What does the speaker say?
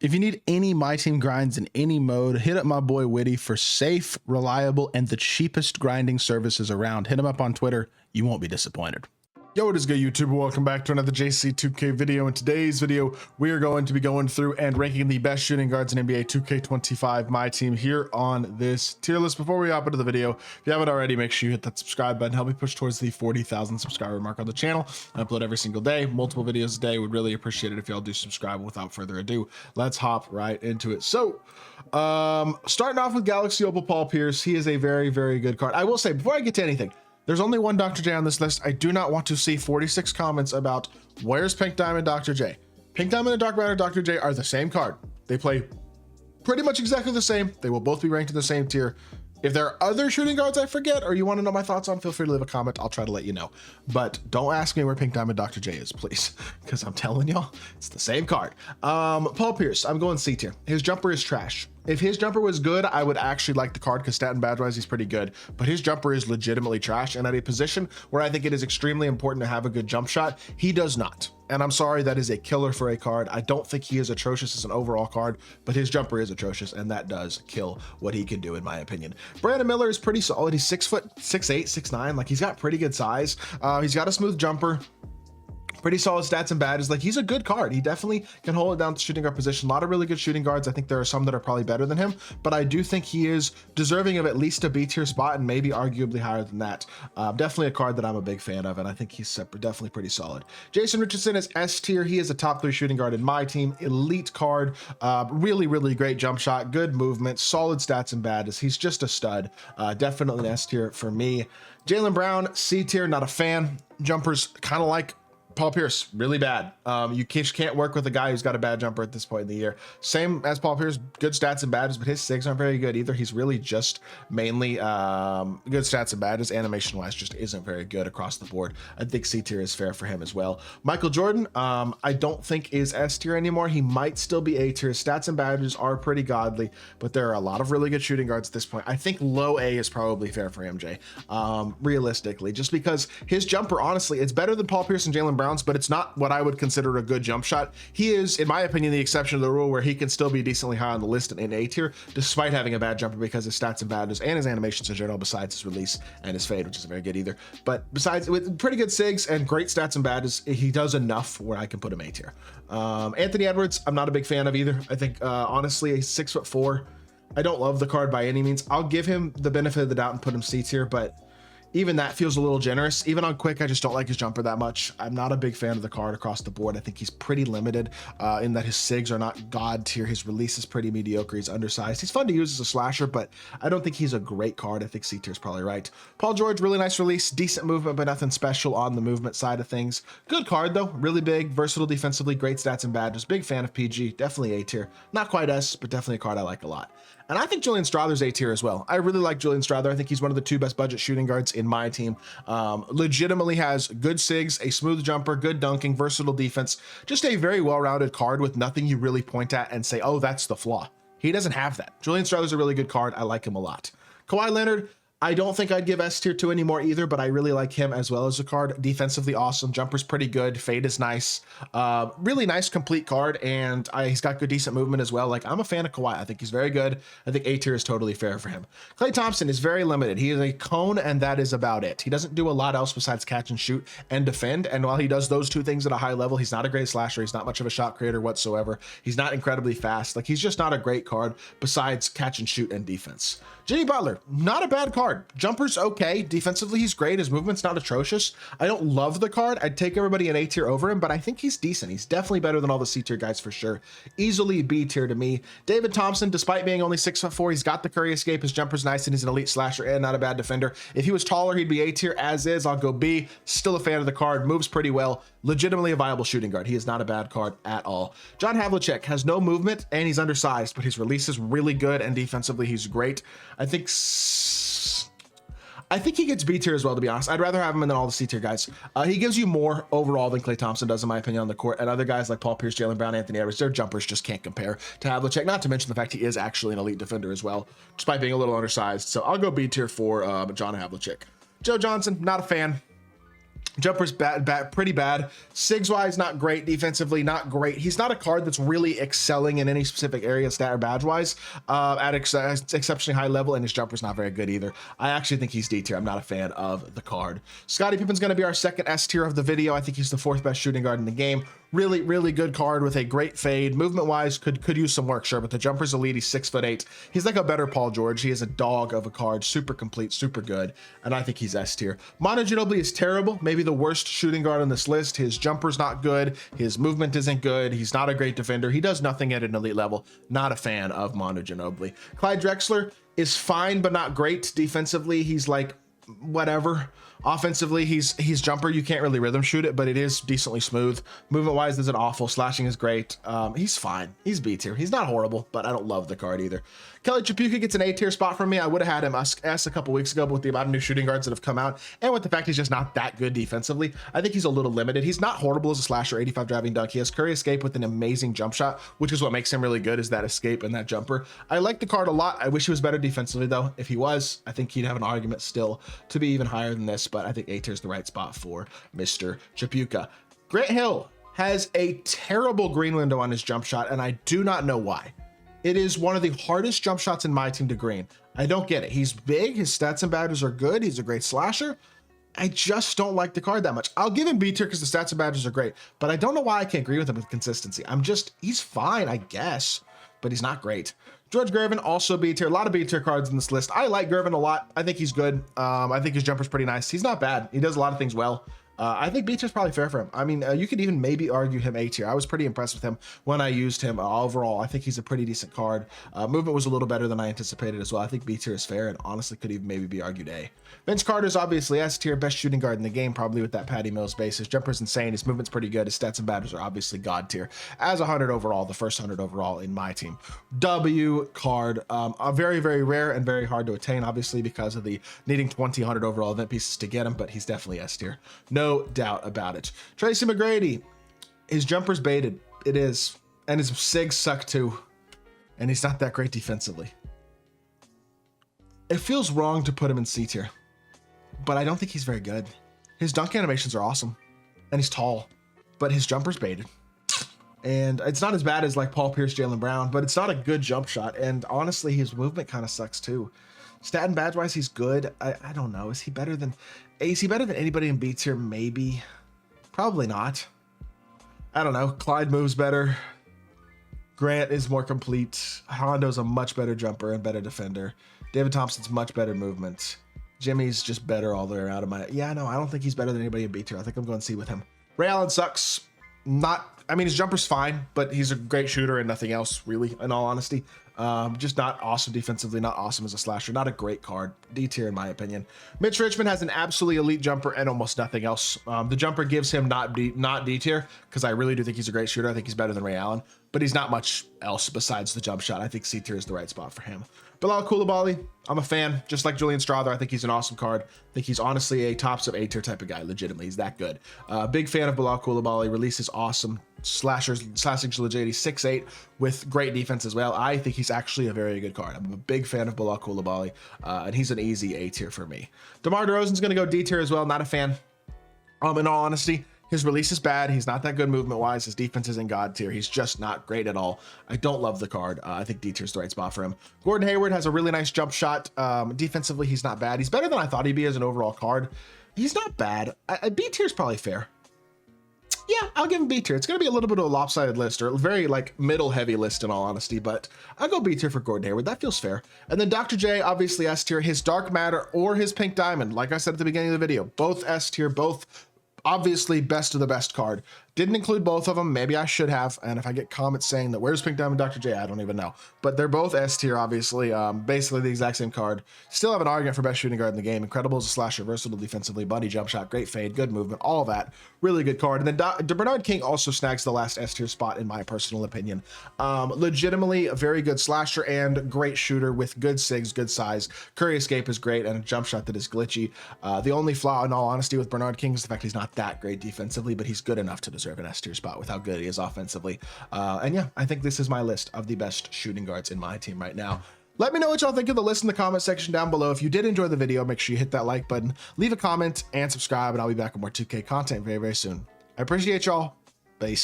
If you need any My Team grinds in any mode, hit up my boy Witty for safe, reliable, and the cheapest grinding services around. Hit him up on Twitter. You won't be disappointed. Yo, what is good, YouTube? Welcome back to another JC2K video. In today's video, we are going to be going through and ranking the best shooting guards in NBA 2K25 MyTEAM here on this tier list. Before we hop into the video, if you haven't already, make sure you hit that subscribe button. Help me push towards the 40,000 subscriber mark on the channel. I upload every single day, multiple videos a day. Would really appreciate it if y'all do subscribe. Without further ado, let's hop right into it. So, starting off with Galaxy Opal Paul Pierce, he is a very, very good card. I will say, before I get to anything, there's only one Dr. J on this list. I do not want to see 46 comments about where's Pink Diamond Dr. J. Pink Diamond and Dark Matter Dr. J are the same card. They play pretty much exactly the same. They will both be ranked in the same tier. If there are other shooting guards I forget or you want to know my thoughts on, feel free to leave a comment. I'll try to let you know. But don't ask me where Pink Diamond Dr. J is, please, because I'm telling y'all, it's the same card. Paul Pierce, I'm going C tier. His jumper is trash. If his jumper was good, I would actually like the card because stat and badge wise, he's pretty good. But his jumper is legitimately trash. And at a position where I think it is extremely important to have a good jump shot, he does not. And I'm sorry, that is a killer for a card. I don't think he is atrocious as an overall card, but his jumper is atrocious, and that does kill what he can do, in my opinion. Brandon Miller is pretty solid. He's 6 foot, 6'8", 6'9". Like, he's got pretty good size. He's got a smooth jumper. Pretty solid stats and badges. Like, he's a good card. He definitely can hold it down to shooting guard position. A lot of really good shooting guards. I think there are some that are probably better than him, but I do think he is deserving of at least a B tier spot and maybe arguably higher than that. Definitely a card that I'm a big fan of, and I think he's definitely pretty solid. Jason Richardson is S tier. He is a top 3 shooting guard in my team. Elite card. Really, really great jump shot, good movement, solid stats and badges. He's just a stud. Definitely an S tier for me. Jaylen Brown, C tier. Not a fan. Jumpers kind of like Paul Pierce, really bad. You can't work with a guy who's got a bad jumper at this point in the year. Same as Paul Pierce, good stats and badges, but his SIGs aren't very good either. He's really just mainly good stats and badges. Animation wise, just isn't very good across the board. I think C tier is fair for him as well. Michael Jordan, I don't think is S tier anymore. He might still be A tier. Stats and badges are pretty godly, but there are a lot of really good shooting guards at this point. I think low A is probably fair for MJ, realistically, just because his jumper, honestly, it's better than Paul Pierce and Jaylen Brown's, but it's not what I would consider a good jump shot. He is, in my opinion, the exception to the rule where he can still be decently high on the list in A tier, despite having a bad jumper because his stats and badges and his animations in general, besides his release and his fade, which isn't very good either. But besides, with pretty good SIGs and great stats and badges, he does enough where I can put him A tier. Anthony Edwards, I'm not a big fan of either. I think, honestly, he's 6'4". I don't love the card by any means. I'll give him the benefit of the doubt and put him C tier, but even that feels a little generous. Even on quick, I just don't like his jumper that much. I'm not a big fan of the card across the board. I think he's pretty limited in that his SIGs are not god tier. His release is pretty mediocre. He's undersized. He's fun to use as a slasher, but I don't think he's a great card. I think C tier is probably right. Paul George, really nice release, decent movement, but nothing special on the movement side of things. Good card though, really big, versatile defensively, great stats and badges. Big fan of PG, definitely A tier. Not quite S, but definitely a card I like a lot. And I think Julian Strawther's A tier as well. I really like Julian Strawther. I think he's one of the 2 best budget shooting guards in my team. Legitimately has good SIGs, a smooth jumper, good dunking, versatile defense. Just a very well-rounded card with nothing you really point at and say, oh, that's the flaw. He doesn't have that. Julian Strawther's a really good card. I like him a lot. Kawhi Leonard, I don't think I'd give S tier to anymore either, but I really like him as well as a card. Defensively awesome, jumper's pretty good, fade is nice, really nice complete card, and he's got good decent movement as well. Like, I'm a fan of Kawhi. I think he's very good. I think A tier is totally fair for him. Klay Thompson is very limited. He is a cone, and that is about it. He doesn't do a lot else besides catch and shoot and defend, and while he does those 2 things at a high level, he's not a great slasher. He's not much of a shot creator whatsoever. He's not incredibly fast. Like, he's just not a great card besides catch and shoot and defense. Jimmy Butler, not a bad card. Jumper's okay. Defensively, he's great. His movement's not atrocious. I don't love the card. I'd take everybody in A tier over him, but I think he's decent. He's definitely better than all the C tier guys for sure. Easily B tier to me. David Thompson, despite being only 6'4", he's got the Curry escape. His jumper's nice, and he's an elite slasher and not a bad defender. If he was taller, he'd be A tier. As is, I'll go B. Still a fan of the card. Moves pretty well. Legitimately a viable shooting guard. He is not a bad card at all. John Havlicek has no movement, and he's undersized, but his release is really good, and defensively, he's great. I think he gets B tier as well, to be honest. I'd rather have him than all the C tier guys. He gives you more overall than Klay Thompson does, in my opinion, on the court. And other guys like Paul Pierce, Jaylen Brown, Anthony Edwards, their jumpers just can't compare to Havlicek. Not to mention the fact he is actually an elite defender as well, despite being a little undersized. So I'll go B tier for John Havlicek. Joe Johnson, not a fan. Jumper's pretty bad. Sigs wise, not great. Defensively, not great. He's not a card that's really excelling in any specific area, stat or badge wise, at exceptionally high level, and his jumper's not very good either. I actually think he's D tier. I'm not a fan of the card. Scottie Pippen's going to be our second S tier of the video. I think he's the 4th best shooting guard in the game. Really, really good card with a great fade. Movement wise, could use some work, sure, but the jumper's elite. He's 6'8". He's like a better Paul George. He is a dog of a card, super complete, super good, and I think he's S tier. Manu Ginobili is terrible, maybe the worst shooting guard on this list. His jumper's not good. His movement isn't good. He's not a great defender. He does nothing at an elite level. Not a fan of Manu Ginobili. Clyde Drexler is fine, but not great. Defensively, he's like whatever. Offensively, he's jumper. You can't really rhythm shoot it, but it is decently smooth. Movement wise, isn't awful. Slashing is great. He's fine. He's B tier. He's not horrible, but I don't love the card either. Kelly Tripucka gets an A tier spot from me. I would have had him S a couple weeks ago, but with the amount of new shooting guards that have come out, and with the fact he's just not that good defensively, I think he's a little limited. He's not horrible as a slasher, 85 driving dunk. He has Curry escape with an amazing jump shot, which is what makes him really good, is that escape and that jumper. I like the card a lot. I wish he was better defensively though. If he was, I think he'd have an argument still to be even higher than this, but I think A tier is the right spot for Mr. Tripucka. Grant Hill has a terrible green window on his jump shot, and I do not know why. It is one of the hardest jump shots in my team to green. I don't get it. He's big, his stats and badges are good, he's a great slasher. I just don't like the card that much. I'll give him B tier because the stats and badges are great, but I don't know why I can't agree with him with consistency. He's fine, I guess, but he's not great. George Gervin, also B tier. A lot of B tier cards in this list. I like Gervin a lot. I think he's good. I think his jumper's pretty nice. He's not bad. He does a lot of things well. I think B tier is probably fair for him. I mean, you could even maybe argue him A tier. I was pretty impressed with him when I used him overall. I think he's a pretty decent card. Movement was a little better than I anticipated as well. I think B tier is fair and honestly could even maybe be argued A. Vince Carter's obviously S tier, best shooting guard in the game, probably with that Patty Mills base. His jumper's insane. His movement's pretty good. His stats and badges are obviously God tier. As 100 overall, the first 100 overall in my team. W card, a very, very rare and very hard to attain, obviously, because of the needing 20 100 overall event pieces to get him, but he's definitely S tier. No doubt about it. Tracy McGrady, his jumper's baited. It is. And his SIGs suck too. And he's not that great defensively. It feels wrong to put him in C tier, but I don't think he's very good. His dunk animations are awesome, and he's tall, but his jumper's baited. And it's not as bad as like Paul Pierce, Jaylen Brown, but it's not a good jump shot. And honestly, his movement kind of sucks too. Stat and badge wise, he's good. I don't know. Is he better than anybody in B tier? Maybe. Probably not. I don't know. Clyde moves better. Grant is more complete. Hondo's a much better jumper and better defender. David Thompson's much better movement. Jimmy's just better all the way around. I don't think he's better than anybody in B tier. I think I'm going C with him. Ray Allen sucks. I mean, his jumper's fine, but he's a great shooter and nothing else, really, in all honesty. Just not awesome defensively, not awesome as a slasher, not a great card. D tier in my opinion. Mitch Richmond has an absolutely elite jumper and almost nothing else. The jumper gives him not D tier, because I really do think he's a great shooter. I think he's better than Ray Allen, but he's not much else besides the jump shot. I think C tier is the right spot for him. Bilal Coulibaly, I'm a fan, just like Julian Strawther. I think he's an awesome card. I think he's honestly a tops of A tier type of guy, legitimately. He's that good. Big fan of Bilal Coulibaly. Release is awesome. Slashing legit. He's 6'8" with great defense as well. I think he's actually a very good card. I'm a big fan of Bilal Coulibaly, and he's an easy A tier for me. DeMar DeRozan's going to go D tier as well. Not a fan. In all honesty, his release is bad. He's not that good movement wise. His defense is in God tier. He's just not great at all. I don't love the card. I think D tier is the right spot for him. Gordon Hayward has a really nice jump shot. Defensively, he's not bad. He's better than I thought he'd be as an overall card. He's not bad. B tier is probably fair. Yeah, I'll give him B tier. It's going to be a little bit of a lopsided list, or a very like middle heavy list in all honesty, but I'll go B tier for Gordon Hayward. That feels fair. And then Dr. J, obviously S tier. His Dark Matter or his Pink Diamond, like I said at the beginning of the video, both S tier, both obviously best of the best card. Didn't include both of them. Maybe I should have. And if I get comments saying that where's Pink Diamond Dr. J, I don't even know. But they're both S tier, obviously. Basically the exact same card. Still have an argument for best shooting guard in the game. Incredible as a slasher, versatile defensively, bunny jump shot, great fade, good movement, all that. Really good card. And then Bernard King also snags the last S tier spot in my personal opinion. Legitimately a very good slasher and great shooter with good SIGs, good size. Curry escape is great and a jump shot that is glitchy. The only flaw in all honesty with Bernard King is the fact he's not that great defensively, but he's good enough to deserve an S tier spot with how good he is offensively. And yeah, I think this is my list of the best shooting guards in my team right now. Let me know what y'all think of the list in the comment section down below. If you did enjoy the video, make sure you hit that like button, leave a comment, and subscribe, and I'll be back with more 2K content very, very soon. I appreciate y'all. Peace.